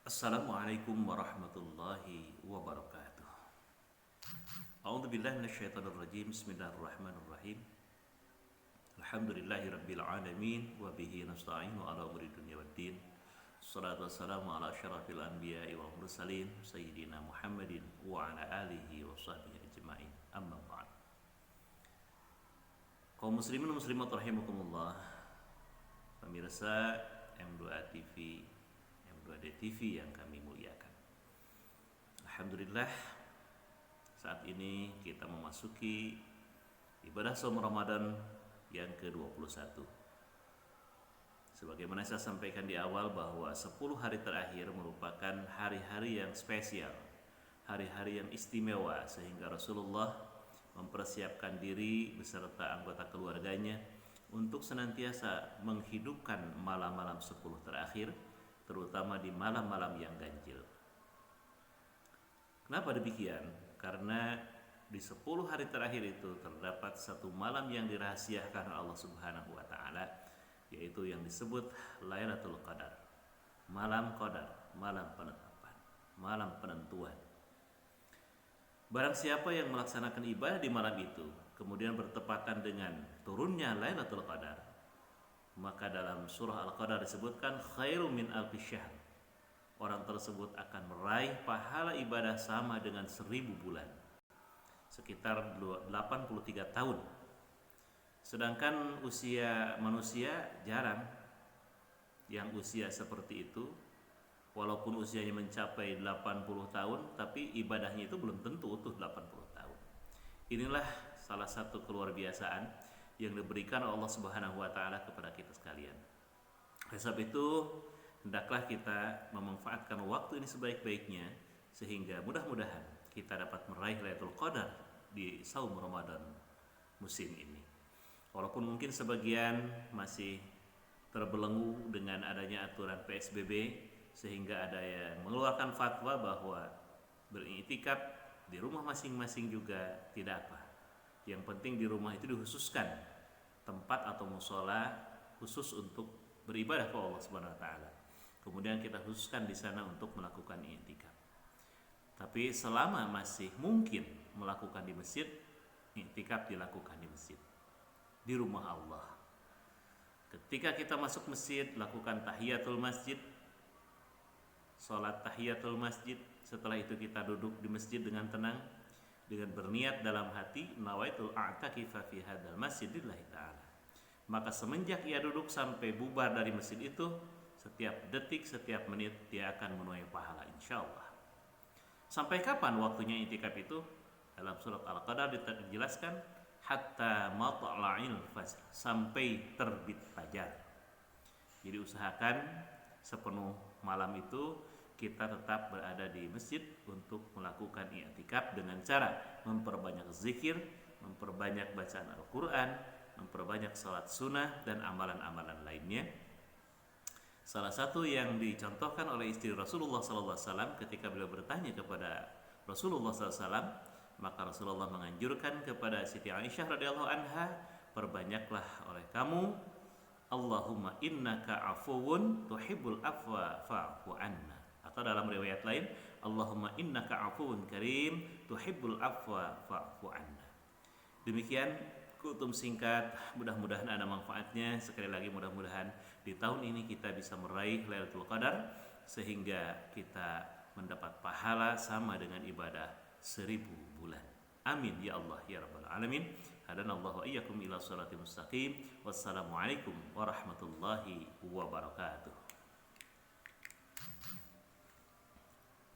Assalamualaikum warahmatullahi wabarakatuh. A'udzu billahi minasyaitonir rajim. Bismillahirrahmanirrahim. Alhamdulillahi rabbil alamin wa bihi nasta'inu ala umuri dunya waddin. Shalatu wassalamu ala asyrafil anbiya'i wal mursalin sayyidina Muhammadin wa ala alihi wa sahbihi ajma'in. Amma ba'd. Kaum muslimin dan muslimat rahimakumullah. Pemirsa M2A TV, M2D TV yang kami muliakan. Alhamdulillah, saat ini kita memasuki ibadah saum Ramadan yang ke-21. Sebagaimana saya sampaikan di awal bahwa 10 hari terakhir merupakan hari-hari yang spesial, hari-hari yang istimewa, sehingga Rasulullah mempersiapkan diri beserta anggota keluarganya untuk senantiasa menghidupkan malam-malam 10 terakhir, terutama di malam-malam yang ganjil. Kenapa demikian? Karena di 10 hari terakhir itu terdapat satu malam yang dirahasiakan Allah Subhanahu wa taala, yaitu yang disebut Lailatul Qadar. Malam Qadar, malam penetapan, malam penentuan. Barang siapa yang melaksanakan ibadah di malam itu, kemudian bertepatan dengan turunnya Lailatul Qadar, maka dalam surah Al-Qadar disebutkan khairum min alfi syahr. Orang tersebut akan meraih pahala ibadah sama dengan 1000 bulan, sekitar 83 tahun. Sedangkan usia manusia jarang yang usia seperti itu. Walaupun usianya mencapai 80 tahun, tapi ibadahnya itu belum tentu utuh 80 tahun. Inilah salah satu keluar biasaan yang diberikan Allah Subhanahu wa taala kepada kita sekalian. Oleh sebab itu, hendaklah kita memanfaatkan waktu ini sebaik-baiknya sehingga mudah-mudahan kita dapat meraih Lailatul Qadar di saum Ramadan musim ini. Walaupun mungkin sebagian masih terbelenggu dengan adanya aturan PSBB, sehingga ada yang mengeluarkan fatwa bahwa beriktikaf di rumah masing-masing juga tidak apa. Yang penting di rumah itu dikhususkan tempat atau musola khusus untuk beribadah kepada Allah Subhanahu wa taala. Kemudian kita khususkan di sana untuk melakukan i'tikaf. Tapi selama masih mungkin melakukan di masjid, i'tikaf dilakukan di masjid, di rumah Allah. Ketika kita masuk masjid, lakukan tahiyatul masjid, salat tahiyatul masjid. Setelah itu kita duduk di masjid dengan tenang, dengan berniat dalam hati, nawaitul a'takifa fi hadzal masjid lillahi ta'ala. Maka semenjak ia duduk sampai bubar dari masjid itu, setiap detik, setiap menit dia akan menuai pahala insyaallah. Sampai kapan waktunya i'tikaf itu? Dalam surat Al-Qadar dijelaskan hatta matla'il fajr, sampai terbit fajar. Jadi usahakan sepenuh malam itu kita tetap berada di masjid untuk melakukan i'tikaf dengan cara memperbanyak zikir, memperbanyak bacaan Al-Quran, memperbanyak salat sunnah dan amalan-amalan lainnya. Salah satu yang dicontohkan oleh istri Rasulullah SAW ketika beliau bertanya kepada Rasulullah SAW, maka Rasulullah menganjurkan kepada Siti Aisyah radhiyallahu anha, perbanyaklah oleh kamu Allahumma innaka afuwun tuhibbul afwa fa'fu anna. Atau dalam riwayat lain, Allahumma innaka afuwun karim tuhibbul afwa fa'fu anna. Demikian kutum singkat, mudah-mudahan ada manfaatnya. Sekali lagi mudah-mudahan di tahun ini kita bisa meraih Lailatul Qadar sehingga kita mendapat pahala sama dengan ibadah 1000 bulan. Amin ya Allah ya rabbal alamin. Hadanallahu wa iyyakum ila shiratal mustaqim. Wassalamualaikum warahmatullahi wabarakatuh.